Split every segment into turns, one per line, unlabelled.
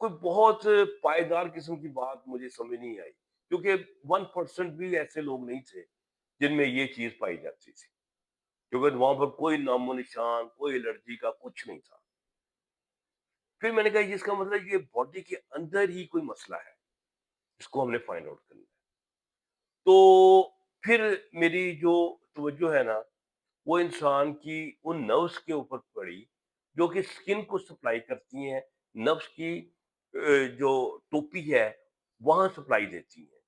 کوئی بہت پائیدار قسم کی بات مجھے سمجھ نہیں آئی، کیونکہ 1% بھی ایسے لوگ نہیں تھے جن میں یہ چیز پائی جاتی تھی، کیونکہ وہاں پر کوئی نام و نشان، کوئی الرجی کا کچھ نہیں تھا۔ پھر میں نے کہا یہ اس کا مطلب یہ باڈی کے اندر ہی کوئی مسئلہ ہے، اس کو ہم نے فائنڈ آؤٹ کرنا ہے۔ تو پھر میری جو توجہ ہے نا، وہ انسان کی ان نروس کے اوپر پڑی جو کہ اسکن کو سپلائی کرتی ہیں، نفس کی جو ٹوپی ہے وہاں سپلائی دیتی ہیں۔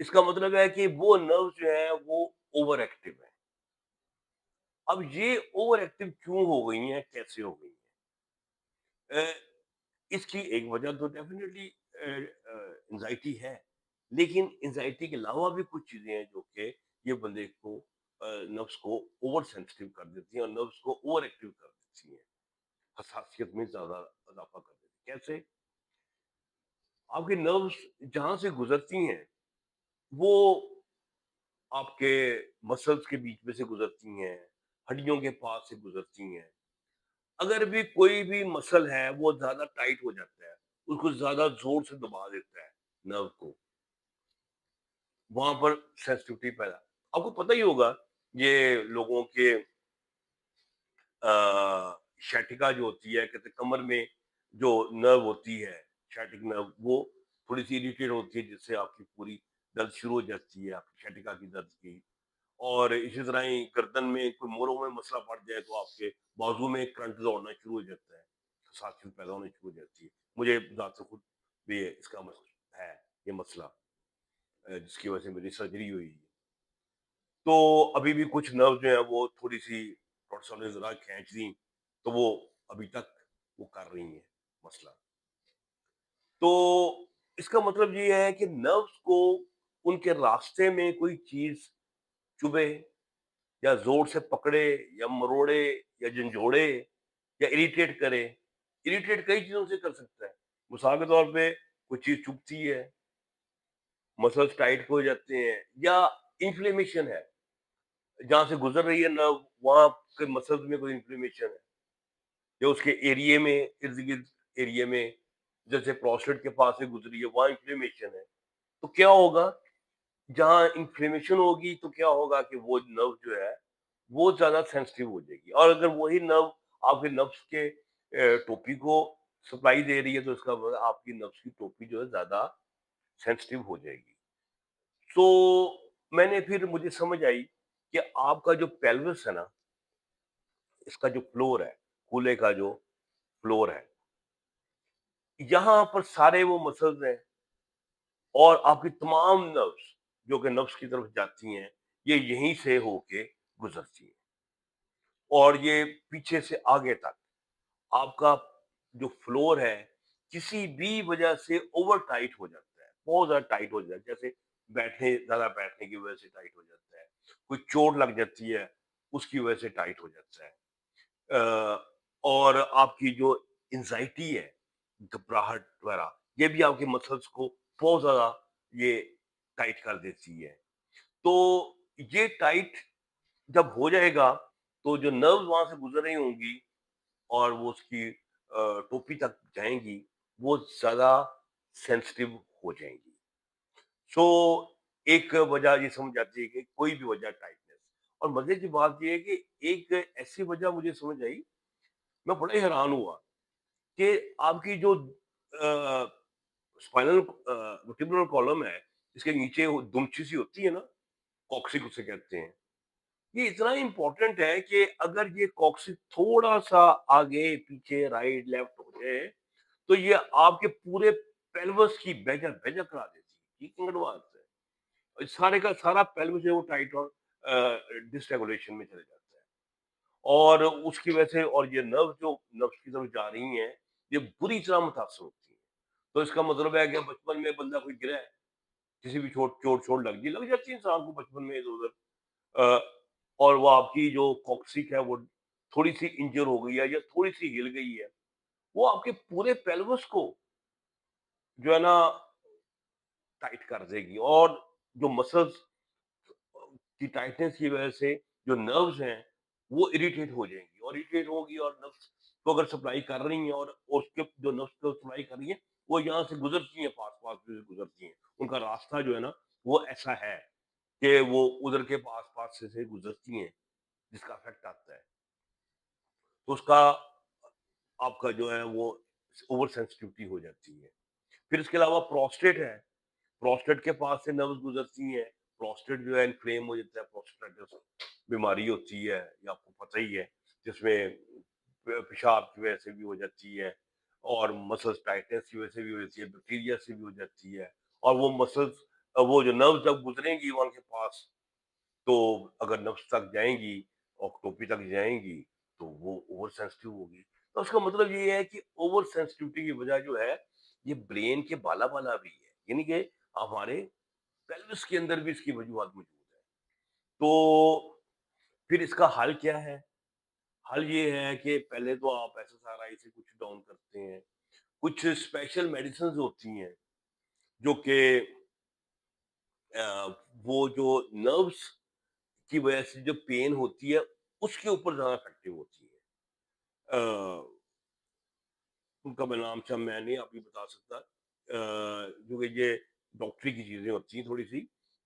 اس کا مطلب ہے کہ وہ نروس جو ہیں وہ اوور ایکٹیو ہیں۔ اب یہ اوور ایکٹیو کیوں ہو گئی ہیں، کیسے ہو گئی ہیں؟ اس کی ایک وجہ تو ڈیفینیٹلی انزائٹی ہے، لیکن انزائٹی کے علاوہ بھی کچھ چیزیں ہیں جو کہ یہ بندے کو نفس کو اوور سینسٹیو کر دیتی ہیں اور نفس کو اوور ایکٹیو کر دیتی ہیں، حساسیت میں زیادہ اضافہ کر دیتی ہیں۔ کیسے؟ آپ کی نروس جہاں سے گزرتی ہیں وہ آپ کے مسلس کے بیچ میں سے گزرتی ہیں، ہڈیوں کے پاس سے گزرتی ہیں۔ اگر بھی کوئی بھی مسل ہے وہ زیادہ ٹائٹ ہو جاتا ہے، اس کو زیادہ زور سے دبا دیتا ہے نرو کو، وہاں پر سینسٹیوٹی پیدا۔ آپ کو پتہ ہی ہوگا یہ لوگوں کے شیٹکا جو ہوتی ہے، کہتے ہیں کمر میں جو نرو ہوتی ہے، شیٹک نرو، وہ تھوڑی سی اریٹیٹ ہوتی ہے جس سے آپ کی پوری درد شروع ہو جاتی ہے، آپ کی شیٹکا کی درد کی۔ اور اسی طرح ہی گردن میں کوئی موڑوں میں مسئلہ پڑ جائے تو آپ کے بازو میں کرنٹ دوڑنا شروع ہو جاتا ہے، حساسیت پیدا ہونے شروع ہو جاتی ہے۔ مجھے ذات سے خود بھی اس کا ہے یہ مسئلہ، جس کی وجہ سے میری سرجری ہوئی ہے۔ تو ابھی بھی کچھ نرو جو ہیں وہ تھوڑی سی ڈاکٹر صاحب نے ذرا کھینچ دیں تو وہ ابھی تک وہ کر رہی ہیں مسئلہ۔ تو اس کا مطلب یہ ہے کہ نروس کو ان کے راستے میں کوئی چیز چبھے یا زور سے پکڑے یا مروڑے یا جھنجھوڑے یا اریٹیٹ کرے۔ اریٹیٹ کئی چیزوں سے کر سکتا ہے، مثال کے طور پہ کوئی چیز چبھتی ہے، مسلس ٹائٹ ہو جاتے ہیں، یا انفلیمیشن ہے جہاں سے گزر رہی ہے نرو، وہاں کے مسلس میں کوئی انفلیمیشن ہے، یا اس کے ایریے میں، ارد گرد ایریے میں، جیسے پروسٹیٹ کے پاس سے گزری ہے وہاں انفلیمیشن ہے، تو کیا ہوگا؟ جہاں انفلیمیشن ہوگی تو کیا ہوگا کہ وہ نرو جو ہے وہ زیادہ سینسٹیو ہو جائے گی، اور اگر وہی نرو آپ کے نفس کے ٹوپی کو سپلائی دے رہی ہے تو اس کا مطلب آپ کی نفس کی ٹوپی جو ہے زیادہ سینسٹیو ہو جائے گی۔ تو میں نے پھر مجھے سمجھ آئی کہ آپ کا جو پیلوس ہے نا، اس کا جو فلور ہے، کولے کا جو فلور ہے، یہاں پر سارے وہ مسلز ہیں اور آپ کی تمام نروس جو کہ نفس کی طرف جاتی ہیں یہ یہیں سے ہو کے گزرتی ہیں، اور یہ پیچھے سے آگے تک آپ کا جو فلور ہے کسی بھی وجہ سے اوور ٹائٹ ہو جاتا ہے، بہت زیادہ ٹائٹ ہو جاتا ہے، جیسے زیادہ بیٹھنے کی وجہ سے ٹائٹ ہو جاتا ہے، کوئی چوٹ لگ جاتی ہے اس کی وجہ سے ٹائٹ ہو جاتا ہے، اور آپ کی جو انزائٹی ہے، گھبراہٹ وغیرہ، یہ بھی آپ کے مسلس کو بہت زیادہ یہ ٹائٹ کر دیتی ہے۔ تو یہ ٹائٹ جب ہو جائے گا تو جو نروز وہاں سے گزر رہی ہوں گی اور وہ اس کی ٹوپی تک جائیں گی، وہ زیادہ سینسٹیو ہو جائیں گی۔ سو ایک وجہ یہ سمجھ آتی ہے کہ کوئی بھی وجہ ٹائٹنس، اور مزے کی بات یہ ہے کہ ایک ایسی وجہ مجھے سمجھ آئی، میں بڑا ہی حیران ہوا کہ آپ کی جو اسپائنل ورٹیبرل کالم ہے، اس کے نیچے وہ دمچی سی ہوتی ہے نا، کوکسک اسے کہتے ہیں، یہ اتنا امپورٹنٹ ہے کہ اگر یہ کوکسک تھوڑا سا آگے پیچھے رائٹ لیفٹ ہو جائے تو یہ آپ کے پورے پیلوس کی بیجا بیجا کرا دیتی ہے، یہ ایڈوانس ہے، سارے کا سارا پیلوس ہے وہ ٹائٹ اور ڈس ریگولیشن میں چلے جاتا ہے، اور اس کی وجہ سے اور یہ نرو جو نفس کی طرف جا رہی ہیں یہ بری طرح متاثر ہوتی ہیں۔ تو اس کا مطلب ہے کہ بچپن میں بندہ کوئی گرا ہے، کسی بھی چوٹ لگ جاتی ہے انسان کو بچپن میں ادھر ادھر، اور وہ آپ کی جو کوکسک ہے وہ تھوڑی سی انجر ہو گئی ہے یا تھوڑی سی ہل گئی ہے، وہ آپ کے پورے پیلوس کو جو ہے نا ٹائٹ کر دے گی، اور جو مسلس کی ٹائٹنس کی وجہ سے جو نروز ہیں وہ اریٹیٹ ہو جائیں گی، اور اریٹیٹ ہوگی اور نفس تو اگر سپلائی کر رہی ہیں اور اس کے جو نفس کو سپلائی کر رہی ہیں وہ یہاں سے گزرتی ہیں، پاس پاس سے گزرتی ہیں، ان کا راستہ جو ہے نا وہ ایسا ہے کہ وہ ادھر کے پاس پاس سے گزرتی ہیں، جس کا افیکٹ آتا ہے تو اس کا آپ کا جو ہے وہ اوور سینسٹیوٹی ہو جاتی ہے۔ پھر اس کے علاوہ پروسٹیٹ ہے، پروسٹیٹ کے پاس سے نروز گزرتی ہیں، پروسٹیٹ جو ہے انفلیم ہو جاتا ہے، پروسٹیٹس بیماری ہوتی ہے، یہ آپ کو پتہ ہی ہے، جس میں پیشاب کی وجہ سے بھی ہو جاتی ہے اور مسلس ٹائٹنس کی وجہ سے بھی ہو جاتی ہے، بیکٹیریا سے بھی ہو جاتی ہے، اور وہ مسلس وہ جو نروز جب گزریں گی وہاں کے پاس تو اگر نفس تک جائیں گی اور ٹوپی تک جائیں گی تو وہ اوور سینسٹیو ہوگی۔ تو اس کا مطلب یہ ہے کہ اوور سینسٹیوٹی کی وجہ جو ہے یہ برین کے بالا بالا بھی ہے، یعنی کہ ہمارے پیلوس کے اندر بھی اس کی وجوہات موجود ہے۔ تو پھر اس کا حل کیا ہے؟ حل یہ ہے کہ پہلے تو آپ ایس ایس آر آئی سے کچھ ڈاؤن کرتے ہیں، کچھ اسپیشل میڈیسنز ہوتی ہیں جو کہ وہ جو نروس کی وجہ سے جو پین ہوتی ہے اس کے اوپر زیادہ افیکٹو ہوتی ہے۔ ان کا میں نام شام میں نہیں آپ کو بتا سکتا، جو کہ یہ ڈاکٹری کی چیزیں ہوتی ہیں تھوڑی سی،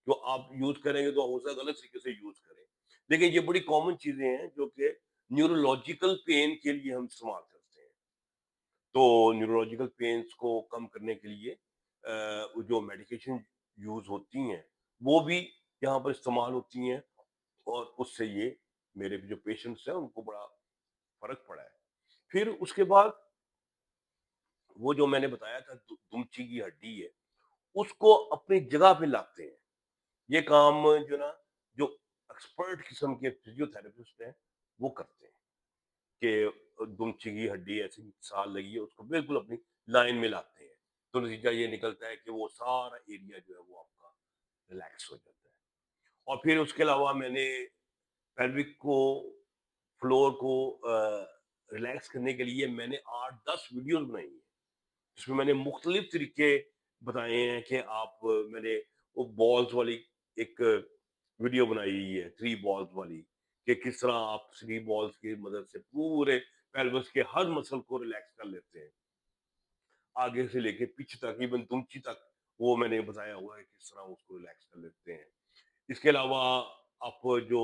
جو آپ یوز کریں گے تو ہو سکتا ہے غلط طریقے سے یوز کریں، لیکن یہ بڑی کامن چیزیں ہیں جو کہ نیورولوجیکل پین کے لیے ہم استعمال کرتے ہیں۔ تو نیورولوجیکل پینس کو کم کرنے کے لیے جو میڈیکیشن یوز ہوتی ہیں وہ بھی یہاں پر استعمال ہوتی ہیں، اور اس سے یہ میرے جو پیشنٹس ہیں ان کو بڑا فرق پڑا ہے۔ پھر اس کے بعد وہ جو میں نے بتایا تھا دمچی کی ہڈی ہے اس کو اپنی جگہ پہ لاتے ہیں، یہ کام جو نا جو ایکسپرٹ قسم کے فزیو تھراپسٹ ہیں وہ کرتے ہیں کہ دمچی کی ہڈی ایسی سال لگی ہے اس کو بالکل اپنی لائن میں لاتے ہیں، تو نتیجہ یہ نکلتا ہے کہ وہ سارا ایریا جو ہے وہ آپ کا ریلیکس ہو جاتا ہے۔ اور پھر اس کے علاوہ میں نے پیلوک کو فلور کو ریلیکس کرنے کے لیے میں نے 8-10 ویڈیوز بنائی ہیں، جس میں میں نے مختلف طریقے بتائے ہیں کہ آپ میں نے وہ بالز والی ایک ویڈیو بنائی ہوئی ہے 3 بالز والی، کہ کس طرح آپ 3 بالز کی مدد سے پورے پیلوس کے ہر مسل کو ریلیکس کر لیتے ہیں، آگے سے لے کے پیچھے تک ایون دمچی تک وہ میں نے بتایا ہوا ہے کس طرح اس کو ریلیکس کر لیتے ہیں۔ اس کے علاوہ آپ جو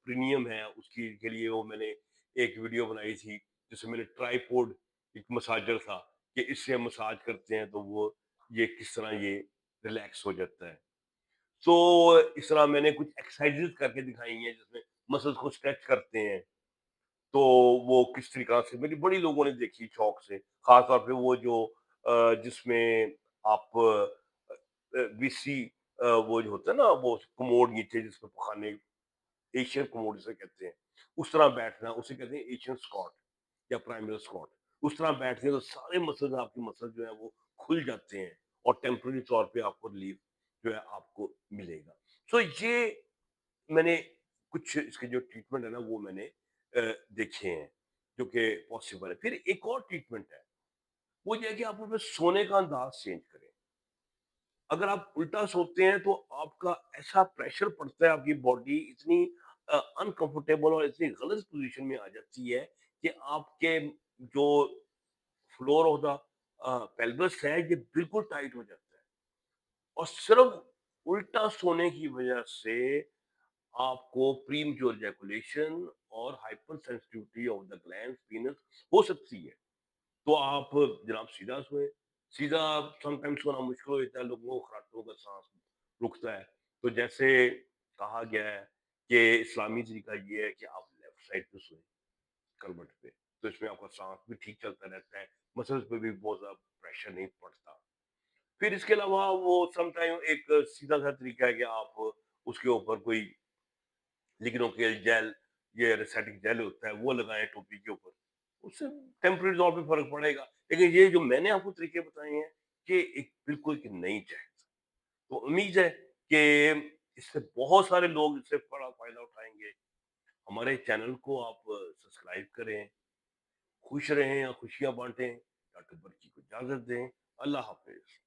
پریمیم ہے اس کی کے لیے وہ میں نے ایک ویڈیو بنائی تھی جس میں نے ٹرائی پوڈ ایک مساجر تھا کہ اس سے مساج کرتے ہیں تو وہ یہ کس طرح یہ ریلیکس ہو جاتا ہے۔ تو اس طرح میں نے کچھ ایکسرسائز کر کے دکھائی ہیں جس میں مسلس کو اسٹریچ کرتے ہیں، تو وہ کس طریقہ سے میری بڑی لوگوں نے دیکھی شوق سے، خاص طور پہ وہ جو جس میں آپ ویسی وہ جو ہوتا ہے نا وہ کموڈ نیچے جس پہ پخانے ایشین کموڈ جسے کہتے ہیں اس طرح بیٹھنا اسے کہتے ہیں ایشین اسکواٹ یا پرائمری اسکواٹ، اس طرح بیٹھتے ہیں تو سارے مسلز آپ کے مسل جو ہے وہ کھل جاتے ہیں اور ٹیمپرری طور پہ آپ کو ریلیف جو ہے آپ کو ملے گا۔ سو یہ میں نے کچھ اس کے جو ٹریٹمنٹ ہے نا وہ میں نے دیکھے ہیں جو کہ پاسبل ہے۔ پھر ایک اور ٹریٹمنٹ ہے وہ یہ ہے کہ آپ اپنے سونے کا انداز چینج کریں۔ اگر آپ الٹا سوتے ہیں تو آپ کا ایسا پریشر پڑتا ہے، آپ کی باڈی اتنی انکمفرٹیبل اور اتنی غلط پوزیشن میں آ جاتی ہے کہ آپ کے جو فلور ہوتا پیلبس ہے یہ بالکل ٹائٹ ہو جاتا ہے، اور صرف الٹا سونے کی وجہ سے آپ کو پریمیچور ایجیکولیشن اور hyper sensitivity of the glands penis ہو سکتی ہے۔ تو آپ جناب سیدھا سوئیں، سیدھا سم ٹائم سونا مشکل ہو جاتا ہے، لوگوں کو خراٹوں کا سانس رکتا ہے، تو جیسے کہا گیا ہے کہ اسلامی طریقہ یہ ہے کہ آپ لیفٹ سائڈ پہ سوئیں کروٹ پہ، تو اس میں آپ کا سانس بھی ٹھیک چلتا رہتا ہے، مسلس پہ بھی بہت زیادہ پریشر نہیں پڑتا۔ پھر اس کے علاوہ وہ سم ٹائم ایک سیدھا سا طریقہ ہے کہ آپ اس کے اوپر کوئی لیکنوں کے جیل یہ ریسیٹک جیل ہوتا ہے وہ لگائیں ٹوپی کے اوپر، اس سے ٹیمپرری طور پہ فرق پڑے گا، لیکن یہ جو میں نے آپ کو طریقے بتائے ہیں یہ ایک بالکل ایک نئی چیز، تو امید ہے کہ اس سے بہت سارے لوگ اس سے بڑا فائدہ اٹھائیں گے۔ ہمارے چینل کو آپ سبسکرائب کریں، خوش رہیں یا خوشیاں بانٹیں، ڈاکٹر برکی کو اجازت دیں، اللہ حافظ۔